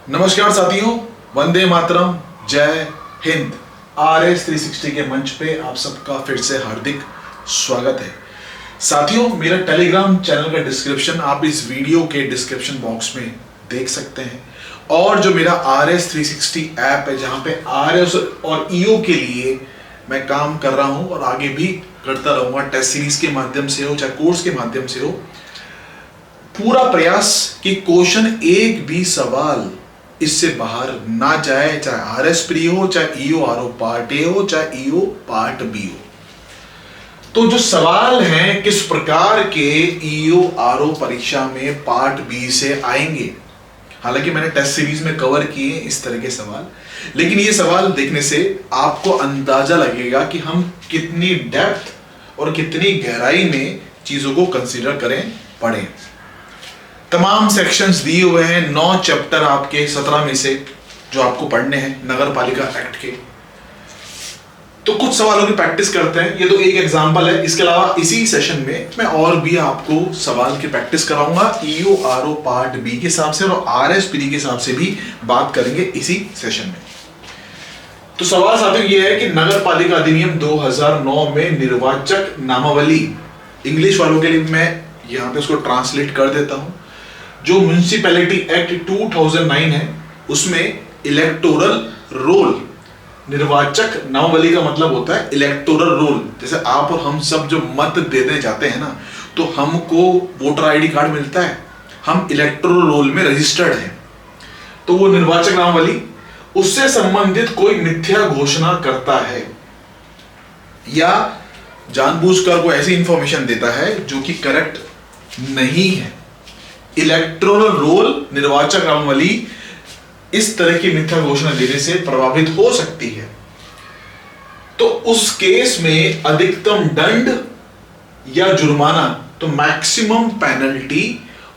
नमस्कार साथियों, वंदे मातरम, जय हिंद। RS 360 के मंच पे आप सबका फिर से हार्दिक स्वागत है। साथियों, मेरा टेलीग्राम चैनल का डिस्क्रिप्शन आप इस वीडियो के डिस्क्रिप्शन बॉक्स में देख सकते हैं, और जो मेरा RS 360 ऐप है जहां पे RS और EO के लिए मैं काम कर रहा हूं और आगे भी करता रहूंगा, टेस्ट सीरीज के माध्यम से हो चाहे कोर्स के माध्यम से हो। पूरा प्रयास कि क्वेश्चन एक भी सवाल इससे बाहर ना जाए, चाहे RS प्री हो, चाहे EO RO पार्ट ए हो, चाहे EO पार्ट बी हो। तो जो सवाल हैं किस प्रकार के EO RO परीक्षा में पार्ट बी से आएंगे, हालांकि मैंने टेस्ट सीरीज में कवर किए इस तरह के सवाल, लेकिन ये सवाल देखने से आपको अंदाजा लगेगा कि हम कितनी डेप्थ और कितनी गहराई में चीजों को कंसीडर करें, पढ़ें। तमाम सेक्शंस दिए हुए हैं, 9 चैप्टर आपके 17 में से जो आपको पढ़ने हैं नगर पालिका एक्ट के। तो कुछ सवालों की प्रैक्टिस करते हैं, ये तो एक एग्जांपल है। इसके अलावा इसी सेशन में मैं और भी आपको सवाल की प्रैक्टिस कराऊंगा EO RO पार्ट बी के हिसाब से, और RS प्री के हिसाब से भी बात करेंगे इसी सेशन में। तो सवाल साथियों ये है कि नगर पालिका अधिनियम 2009 में निर्वाचक नामावली, इंग्लिश वालों के लिए मैं यहां पे उसको ट्रांसलेट कर देता हूं। जो म्युनिसिपैलिटी एक्ट 2009 है उसमें इलेक्टोरल रोल, निर्वाचक नामावली का मतलब होता है इलेक्टोरल रोल। जैसे आप और हम सब जो मत देने जाते हैं ना, तो हमको वोटर आईडी कार्ड मिलता है, हम इलेक्टोरल रोल में रजिस्टर्ड हैं। तो वो निर्वाचक नामावली, उससे संबंधित कोई मिथ्या घोषणा करता है या जानबूझकर कोई ऐसी इंफॉर्मेशन देता है जो कि करेक्ट नहीं है, इलेक्टोरल रोल, निर्वाचक नामावली इस तरह की मिथ्या घोषणा देने से प्रभावित हो सकती है, तो उस केस में अधिकतम दंड या जुर्माना, तो मैक्सिमम पेनल्टी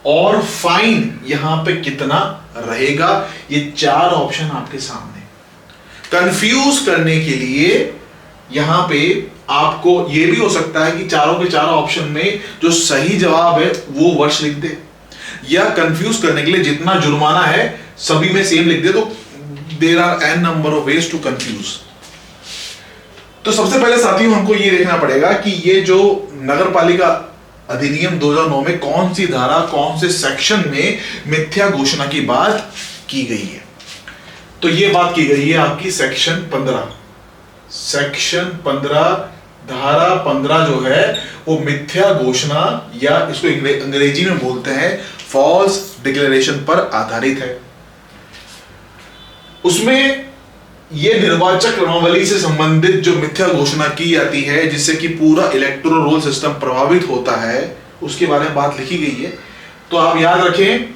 और फाइन यहां पे कितना रहेगा, ये 4 ऑप्शन आपके सामने। कंफ्यूज करने के लिए यहां पे आपको ये भी हो सकता है कि चारों के चारों ऑप्शन में जो सही जवाब है वो वर्ष लिख दे, या कंफ्यूज करने के लिए जितना जुर्माना है सभी में सेम लिख दे। तो there are n number of ways to confuse. तो सबसे पहले साथियों हमको ये देखना पड़ेगा कि ये जो नगर पालिका अधिनियम 2009 में कौन सी धारा, कौन से सेक्शन में मिथ्या घोषणा की बात की गई है। तो ये बात की गई है आपकी सेक्शन 15, सेक्शन 15 धारा 15 जो है वो मिथ्या घोषणा, या इसको अंग्रेजी में बोलते हैं फॉल्स डिक्लेरेशन पर आधारित है। उसमें ये निर्वाचक नामावली से संबंधित जो मिथ्या घोषणा की जाती है जिससे कि पूरा इलेक्टोरल रोल सिस्टम प्रभावित होता है, उसके बारे में बात लिखी गई है। तो आप याद रखें,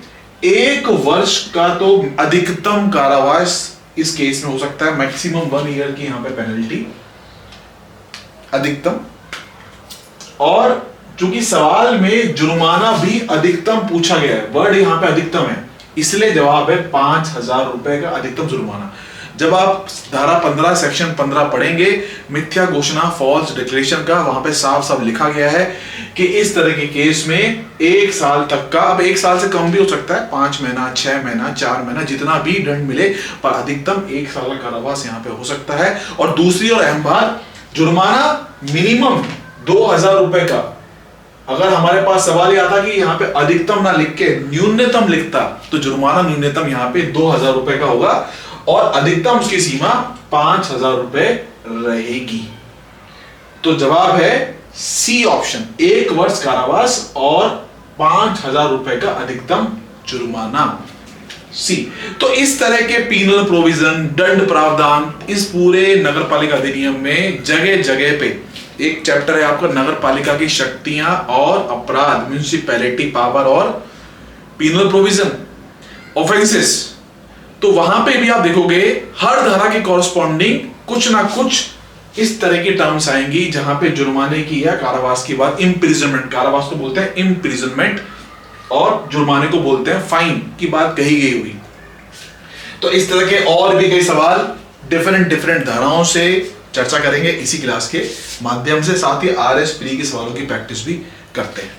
1 वर्ष का तो अधिकतम कारावास इस केस में हो सकता है, मैक्सिमम 1 ईयर की यहां पे पेनल्टी अधिकतम। और चूंकि सवाल में जुर्माना भी अधिकतम पूछा गया है, वर्ड यहां पे अधिकतम है, इसलिए जवाब है 5,000 रुपए का अधिकतम जुर्माना। जब आप धारा 15 सेक्शन 15 पढ़ेंगे मिथ्या घोषणा फॉल्स डिक्लेरेशन का, वहां पे साफ साफ लिखा गया है कि इस तरह के केस में 1 साल तक का, अब 1 साल से कम भी हो सकता है, 5 महीना, 6 महीना, 4 महीना, जितना भी दंड मिले, पर अधिकतम 1 साल का कारावास यहां पे हो सकता है। और दूसरी और अहम बात, जुर्माना मिनिमम 2,000 रुपए का। अगर हमारे पास सवाल यह आता कि यहाँ पे अधिकतम ना लिख के न्यूनतम लिखता, तो जुर्माना न्यूनतम यहाँ पे 2,000 रुपए का होगा और अधिकतम उसकी सीमा 5,000 रुपए रहेगी। तो जवाब है सी ऑप्शन, 1 वर्ष कारावास और 5,000 रुपए का अधिकतम जुर्माना, सी। तो इस तरह के पीनल प्रोविजन, दंड प्रावधान इस पूरे नगरपालिका अधिनियम में जगह जगह पे, एक चैप्टर है आपका नगर पालिका की शक्तियां और अपराध, म्युनिसिपैलिटी पावर और पीनल प्रोविजन, ऑफेंसेस। तो वहां पे भी आप देखोगे हर धारा के कॉरस्पॉन्डिंग कुछ ना कुछ इस तरह की टर्म्स आएंगी जहां पे जुर्माने की या कारावास की बात, इम्प्रिजनमेंट, कारावास को बोलते हैं इम्प्रिजनमेंट और जुर्माने को बोलते हैं फाइन की बात कही गई हुई। तो इस तरह के और भी कई सवाल डिफरेंट धाराओं से चर्चा करेंगे इसी क्लास के माध्यम से, साथ ही RS प्री के सवालों की प्रैक्टिस भी करते हैं।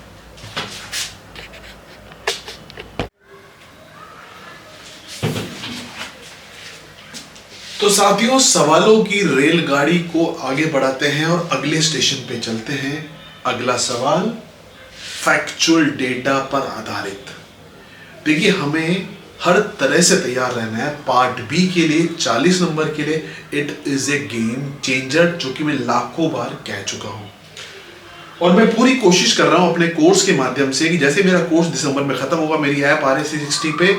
तो साथियों, सवालों की रेलगाड़ी को आगे बढ़ाते हैं और अगले स्टेशन पे चलते हैं। अगला सवाल फैक्चुअल डेटा पर आधारित। देखिए, हमें हर तरह से तैयार रहना है। पार्ट बी के लिए 40 नंबर के लिए it is a game changer, जो कि मैं लाखों बार कह चुका हूं और मैं पूरी कोशिश कर रहा हूं अपने कोर्स के माध्यम से कि जैसे मेरा कोर्स दिसंबर में खत्म होगा, मेरी ऐप RS 360 पे,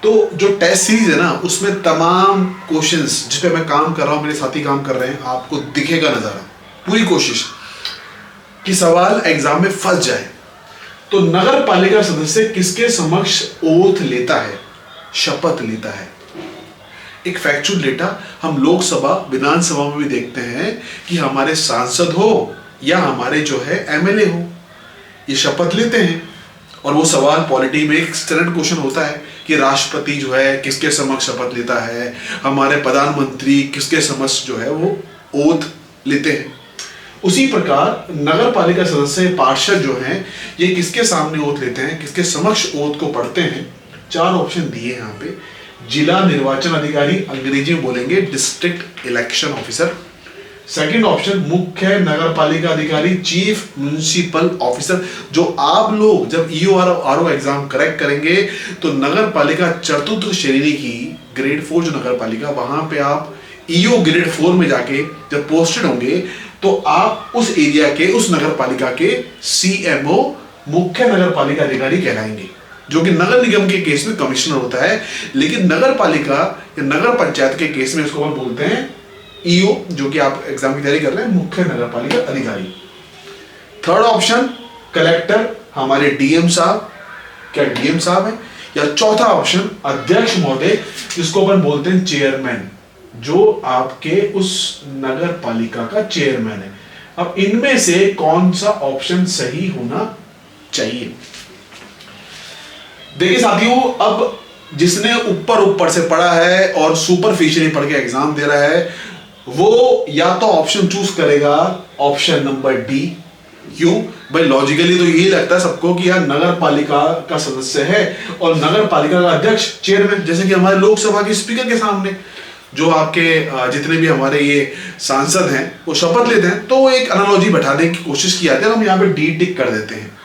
तो जो टेस्ट सीरीज है ना, उसमें तमाम क्वेश्चंस जिस पे मैं काम कर रहा हूं, मेरे साथी काम कर रहे हैं, आपको दिखेगा नजारा। पूरी कोशिश कि सवाल एग्जाम में फंस जाए। तो नगर पालिका सदस्य किसके समक्ष ओथ लेता है, शपथ लेता है? एक फैक्चुअल डेटा हम लोकसभा विधानसभा में भी देखते हैं कि हमारे सांसद हो या हमारे जो है MLA हो, ये शपथ लेते हैं। और वो सवाल पॉलिटी में एक स्टैंडर्ड क्वेश्चन होता है कि राष्ट्रपति जो है किसके समक्ष शपथ लेता है, हमारे प्रधानमंत्री किसके समक्ष जो है वो ओथ लेते हैं। उसी प्रकार नगर पालिका सदस्य पार्षद जो हैं, ये किसके सामने ओथ लेते हैं, किसके समक्ष ओथ को पढ़ते हैं? 4 ऑप्शन दिए यहाँ पे। जिला निर्वाचन अधिकारी, अंग्रेजी में बोलेंगे district election officer. Second option मुख्य नगर पालिका अधिकारी, चीफ म्युनिसिपल ऑफिसर। जो आप लोग जब EO RO एग्जाम करेक्ट करेंगे तो नगर पालिका चतुर्थ श्रेणी की ग्रेड 4 जो नगर पालिका, वहां पे आप EO ग्रेड 4 में जाके जब पोस्टेड होंगे तो आप उस एरिया के, उस नगर पालिका के CMO मुख्य नगर पालिका अधिकारी कहलाएंगे, जो कि नगर निगम के केस में कमिश्नर होता है, लेकिन नगर पालिका या नगर पंचायत के केस में इसको हम बोलते हैं EO, जो कि आप एग्जाम की तैयारी कर रहे हैं, मुख्य नगर पालिका अधिकारी। थर्ड ऑप्शन कलेक्टर, हमारे DM साहब, क्या DM साहब है? या चौथा ऑप्शन अध्यक्ष महोदय, जिसको अपन बोलते हैं चेयरमैन, जो आपके उस नगर पालिका का चेयरमैन है। अब इनमें से कौन सा ऑप्शन सही होना चाहिए? देखिए साथियों, अब जिसने ऊपर से पढ़ा है और सुपरफिशियली पढ़ के एग्जाम दे रहा है, वो या तो ऑप्शन चूज करेगा ऑप्शन नंबर डी। क्यों भाई? लॉजिकली तो यही लगता है सबको कि यार नगर पालिका का सदस्य है और नगर पालिका का अध्यक्ष चेयरमैन, जैसे कि हमारे लोकसभा के स्पीकर के सामने जो आपके जितने भी हमारे ये सांसद हैं वो शपथ लेते हैं, तो एक एनालॉजी बैठाने की कोशिश की जाती है, हम यहाँ पे डी टिक कर देते हैं।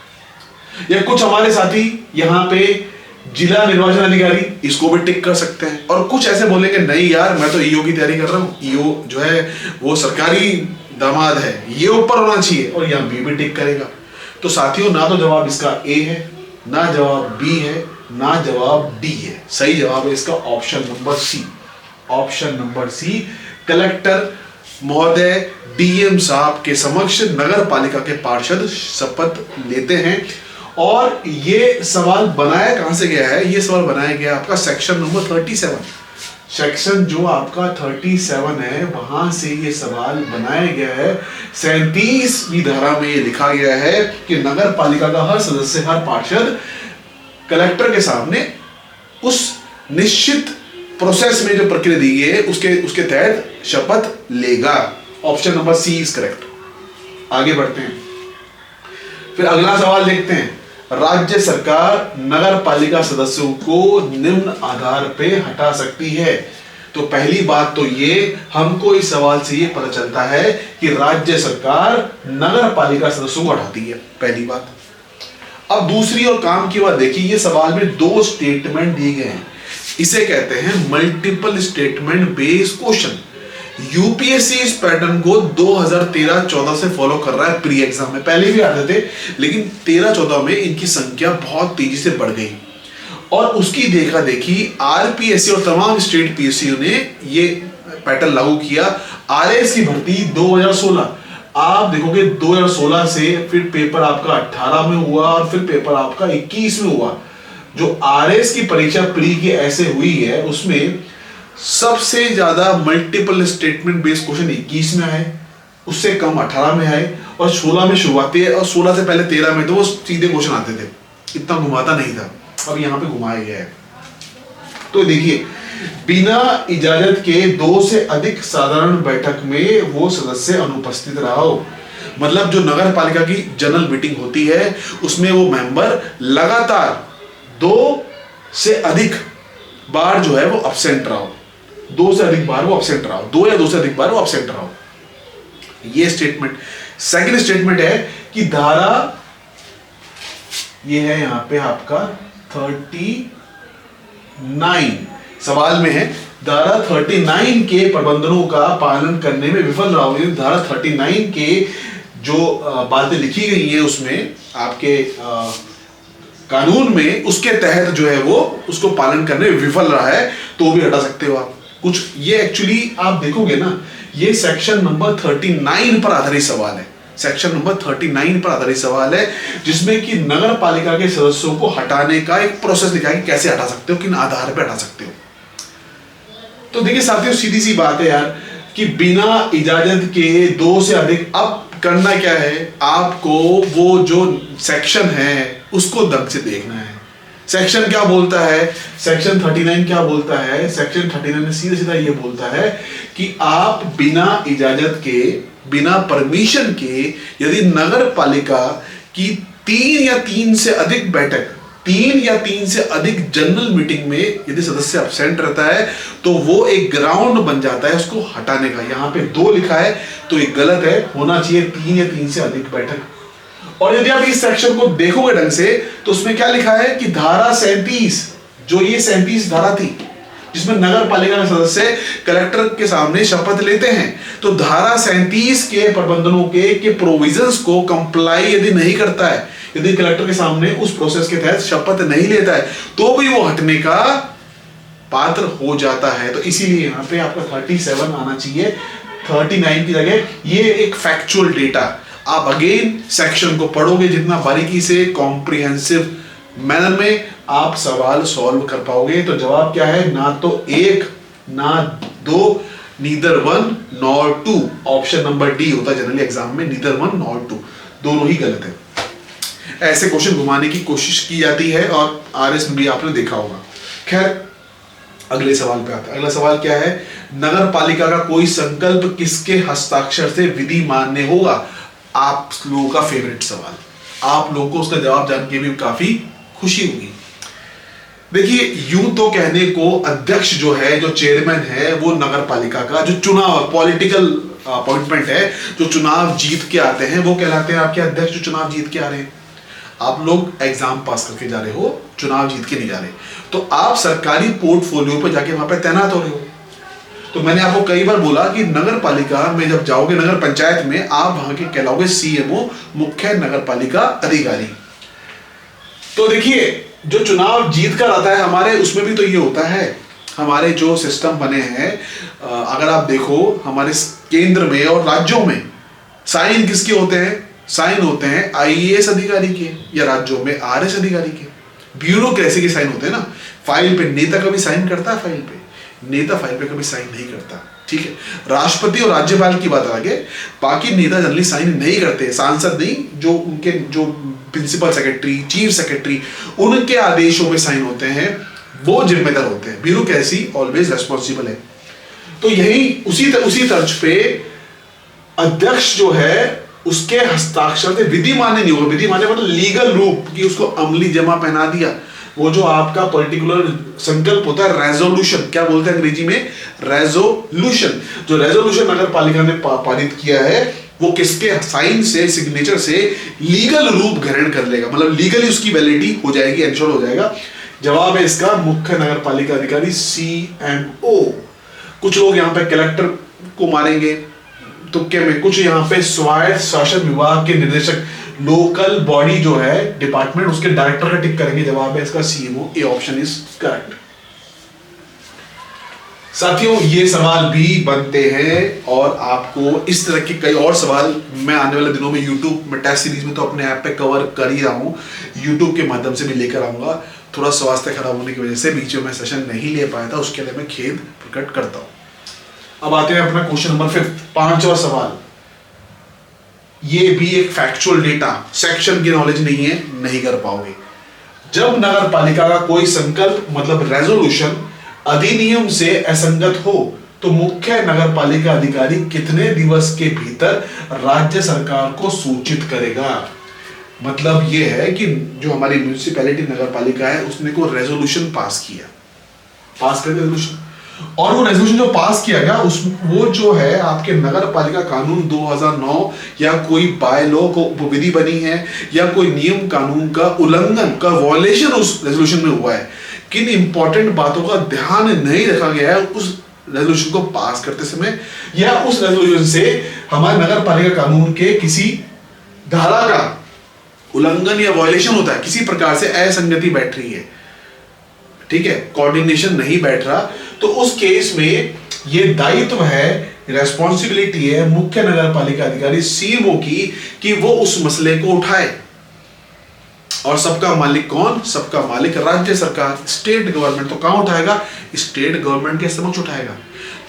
या कुछ हमारे साथी यहाँ पे जिला निर्वाचन अधिकारी, इसको भी टिक कर सकते हैं। और कुछ ऐसे बोलेंगे नहीं यार, मैं तो EO की तैयारी कर रहा हूँ, EO जो है वो सरकारी दामाद है, ये ऊपर होना चाहिए, और यहाँ B भी टिक करेगा। तो साथियों, ना तो जवाब इसका A है, ना जवाब B है, ना जवाब D है। सही जवाब है इसका option number C। Option number C, collector महोदय DM साहब के समक्ष नगर पालिका के पार्षद शपथ लेते हैं। और ये सवाल बनाया कहां से गया है? ये सवाल बनाया गया आपका सेक्शन नंबर 37। सेक्शन जो आपका 37 है, वहां से ये सवाल बनाया गया है। 37वीं धारा में ये लिखा गया है कि नगर पालिका का हर सदस्य, हर पार्षद कलेक्टर के सामने उस निश्चित प्रोसेस में जो प्रक्रिया दी गई है उसके तहत शपथ लेगा। Option number C is correct. आगे बढ़ते हैं, फिर अगला सवाल देखते हैं। राज्य सरकार नगर पालिका सदस्यों को निम्न आधार पे हटा सकती है। तो पहली बात तो ये हमको इस सवाल से ये पता चलता है कि राज्य सरकार नगर पालिका सदस्यों को हटाती है, पहली बात। अब दूसरी और काम की बात देखिए, ये सवाल में 2 स्टेटमेंट दिए गए हैं, इसे कहते हैं multiple statement based question. UPSC इस पैटर्न को 2013-14 से फॉलो कर रहा है प्री एग्जाम में। पहले भी आते थे, लेकिन 13-14 में इनकी संख्या बहुत तेजी से बढ़ गई और उसकी देखा देखी आरपीएससी और तमाम स्टेट पीएससी ने ये पैटर्न लागू किया। आरएएस की भर्ती 2016, आप देखोगे 2016 से फिर पेपर आपका 18 में हुआ और फिर पेपर आपका 21 में हुआ। जो आरएएस की परीक्षा प्री की ऐसे हुई है, उसमें सबसे ज्यादा मल्टीपल स्टेटमेंट बेस्ड क्वेश्चन 21 में आए, उससे कम 18 में आए और 16 में शुरुआती है और 16 से पहले 13 में तो वो सीधे क्वेश्चन आते थे, इतना घुमाता नहीं था। अब यहाँ पे घुमाया गया है। तो देखिए, बिना इजाजत के 2 से अधिक साधारण बैठक में वो सदस्य अनुपस्थित रहा हो, मतलब जो नगर पालिका की जनरल मीटिंग होती है उसमें वो मेंबर लगातार 2 से अधिक बार जो है वो अब्सेंट रहा हो। 2 से अधिक बार वो एब्सेंट रहा हो, 2 या 2 से अधिक बार वो एब्सेंट रहा हो। ये स्टेटमेंट। सेकंड स्टेटमेंट है कि धारा, ये है यहां पे आपका 39 सवाल में है, धारा 39 के प्रबंधनों का पालन करने में विफल रहा हो। धारा 39 के जो बातें लिखी गई है उसमें आपके कानून में, उसके तहत जो है वो उसको पालन करने में विफल रहा है, तो भी हटा सकते हो आप कुछ। ये एक्चुअली आप देखोगे ना, ये सेक्शन नंबर 39 पर आधारित सवाल है। सेक्शन नंबर 39 पर आधारित सवाल है, जिसमें कि नगर पालिका के सदस्यों को हटाने का एक प्रोसेस लिखा है कि कैसे हटा सकते हो, किन आधार पर हटा सकते हो। तो देखिए साथियों, सीधी सी बात है यार कि बिना इजाजत के 2 से अधिक, अब करना क्या है, आपको वो जो सेक्शन है उसको ढंग से देखना है। सेक्शन क्या बोलता है, सेक्शन 39 क्या बोलता है? सेक्शन 39 सीधा सीधा ये बोलता है कि आप बिना इजाजत के, बिना परमिशन के, यदि नगर पालिका की 3 या 3 से अधिक बैठक, 3 या 3 से अधिक जनरल मीटिंग में यदि सदस्य एब्सेंट रहता है, तो वो एक ग्राउंड बन जाता है उसको हटाने का। यहां पे 2 लिखा है तो ये गलत है, होना चाहिए 3 या 3 से अधिक बैठक। और यदि आप इस सेक्शन को देखोगे ढंग से, तो उसमें क्या लिखा है कि धारा 37, जो ये 37 धारा थी जिसमें नगर पालिका के सदस्य कलेक्टर के सामने शपथ लेते हैं, तो धारा 37 के प्रबंधनों के प्रोविजंस को कंप्लाई यदि नहीं करता है, यदि कलेक्टर के सामने उस प्रोसेस के तहत शपथ नहीं लेता है, तो भी वो हटने का पात्र हो जाता है। तो इसीलिए यहाँ पे आपका 37 आना चाहिए 39 की जगह। ये एक फैक्चुअल डेटा, आप अगेन सेक्शन को पढ़ोगे जितना बारीकी से, कॉम्प्रिहेंसिव मैनर में आप सवाल सॉल्व कर पाओगे। तो जवाब क्या है? ना तो 1 ना 2, neither 1 nor 2। Option number D होता है जनरली एग्जाम में, नीदर 1 नॉर 2, दोनों ही गलत है। ऐसे क्वेश्चन घुमाने की कोशिश की जाती है और आरएस में भी आपने देखा होगा। खैर, अगले सवाल पे आता है। अगला सवाल क्या है? नगर पालिका का कोई संकल्प किसके हस्ताक्षर से विधि मान्य होगा? आप लोगों का फेवरेट सवाल, आप लोगों को उसका जवाब जान के भी काफी खुशी होगी। देखिए, यूं तो कहने को अध्यक्ष जो है, जो चेयरमैन है, वो नगर पालिका का जो चुनाव पॉलिटिकल अपॉइंटमेंट है, जो चुनाव जीत के आते हैं, वो कहलाते हैं आपके अध्यक्ष, जो चुनाव जीत के आ रहे हैं। आप लोग एग्जाम पास करके जा रहे हो, चुनाव जीत के नहीं जा रहे, तो आप सरकारी पोर्टफोलियो पर जाके वहां पे तैनात हो रहे हो। तो मैंने आपको कई बार बोला कि नगर पालिका में जब जाओगे, नगर पंचायत में, आप वहां के कहलाओगे सीएमओ, मुख्य नगर पालिका अधिकारी। तो देखिए, जो चुनाव जीत कर आता है हमारे, उसमें भी तो ये होता है, हमारे जो सिस्टम बने हैं, अगर आप देखो हमारे केंद्र में और राज्यों में साइन किसके होते हैं? साइन होते हैं आईएएस अधिकारी के, या राज्यों में आरएस अधिकारी के। ब्यूरोक्रेसी के साइन होते हैं ना। फाइल पे नेता कभी साइन करता है? फाइल पे नेता फाइल पे कभी साइन नहीं करता, ठीक है। राष्ट्रपति और राज्यपाल की बात आगे, बाकी नेता जनरली साइन नहीं करते, सांसद नहीं, जो उनके जो प्रिंसिपल सेक्रेटरी, चीफ सेक्रेटरी, उनके आदेशों में साइन होते हैं, वो जिम्मेदार होते हैं। ब्यूरोक्रेसी ऑलवेज रेस्पॉन्सिबल है। तो यही उसी तर्ज पे अध्यक्ष जो है, उसके हस्ताक्षर से विधि मान्य नहीं होगा। विधि मान्य मतलब लीगल रूप कि उसको अमली जमा पहना दिया। वो जो आपका पर्टिकुलर संकल्प होता है, रेजोल्यूशन, क्या बोलते हैं अंग्रेजी में? रेजोल्यूशन। जो रेजोल्यूशन नगर पालिका ने पारित किया है, वो किसके साइन से, सिग्नेचर से लीगल रूप ग्रहण कर लेगा, मतलब लीगली उसकी वैलिडिटी हो जाएगी, एंश्योर हो जाएगा। जवाब है इसका मुख्य नगर पालिका अधिकारी, सीएमओ। कुछ लोग यहाँ पे कलेक्टर को मारेंगे तुक्के में, कुछ यहाँ पे स्वायत्त शासन विभाग के निदेशक, लोकल बॉडी जो है, डिपार्टमेंट, उसके डायरेक्टर का टिक करेंगे। जवाब है इसका CMO. A option is correct. साथियों, ये सवाल भी बनते हैं और आपको इस तरह के कई और सवाल मैं आने वाले दिनों में यूट्यूब में टेस्ट सीरीज में तो अपने ऐप पे कवर कर ही रहा हूँ, यूट्यूब के माध्यम से भी लेकर आऊंगा। थोड़ा स्वास्थ्य खराब होने की वजह से बीच में सेशन नहीं ले पाया था, उसके लिए मैं खेद प्रकट करता हूँ। अब आते हैं अपना क्वेश्चन नंबर 5, 5वां सवाल। ये भी एक फैक्चुअल डेटा, सेक्शन की नॉलेज नहीं है, नहीं कर पाओगे। जब नगर पालिका का कोई संकल्प मतलब रेजोल्यूशन अधिनियम से असंगत हो, तो मुख्य नगर पालिका अधिकारी कितने दिवस के भीतर राज्य सरकार को सूचित करेगा? मतलब ये है कि जो हमारी म्यूनिसिपैलिटी नगर पालिका है, उसने को रेजोल्यूशन पास किया, पास कर रेजोल्यूशन, और वो रेजोल्यूशन जो पास किया गया उस वो जो है आपके नगर पालिका कानून 2009 या कोई बाय लॉ को विधि बनी है या कोई नियम कानून का उल्लंघन का वॉयलेशन उस रेजोल्यूशन में हुआ है, किन इंपॉर्टेंट बातों का ध्यान नहीं रखा गया है उस रेजोल्यूशन को पास करते समय, या उस रेजोल्यूशन से हमारे नगर पालिका कानून के किसी धारा का उल्लंघन या वॉयलेशन होता है, किसी प्रकार से असंगति बैठ रही है, ठीक है, कोऑर्डिनेशन नहीं बैठ रहा, तो उस केस में ये दायित्व है, रेस्पॉन्सिबिलिटी है मुख्य नगर पालिका अधिकारी सीएमओ की कि वो उस मसले को उठाए। और सबका मालिक कौन? सबका मालिक राज्य सरकार, स्टेट गवर्नमेंट। तो कहां उठाएगा? स्टेट गवर्नमेंट के समक्ष उठाएगा।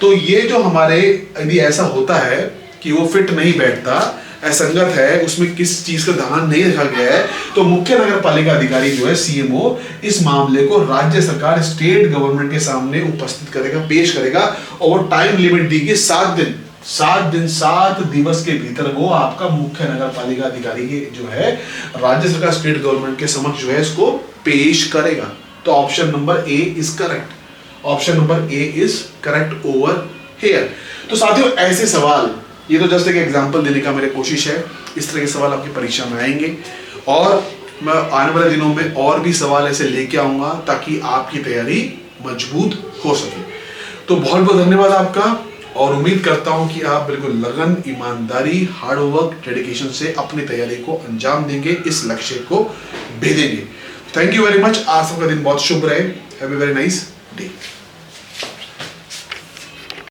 तो ये जो हमारे यदि ऐसा होता है कि वो फिट नहीं बैठता, असंगत है, उसमें किस चीज का ध्यान नहीं रखा गया है, तो मुख्य नगर पालिका अधिकारी जो है सीएमओ इस मामले को राज्य सरकार, स्टेट गवर्नमेंट के सामने उपस्थित करेगा, पेश करेगा, और टाइम लिमिट दी गई 7 दिवस के भीतर वो आपका मुख्य नगर पालिका अधिकारी के जो है राज्य सरकार, स्टेट गवर्नमेंट के समक्ष जो है इसको पेश करेगा। तो option number A is correct. Option number A is correct over here. तो साथियों ऐसे सवाल, ये तो जस्ट एक एग्जांपल देने का मेरी कोशिश है, इस तरह के सवाल आपकी परीक्षा में आएंगे और मैं आने वाले दिनों में और भी सवाल ऐसे लेके आऊंगा ताकि आपकी तैयारी मजबूत हो सके। तो बहुत बहुत धन्यवाद आपका, और उम्मीद करता हूं कि आप बिल्कुल लगन, ईमानदारी, हार्डवर्क, डेडिकेशन से अपनी तैयारी को अंजाम देंगे, इस लक्ष्य को भेदेंगे। Thank you very much. आज सबका दिन बहुत शुभ रहे। Have a very nice day.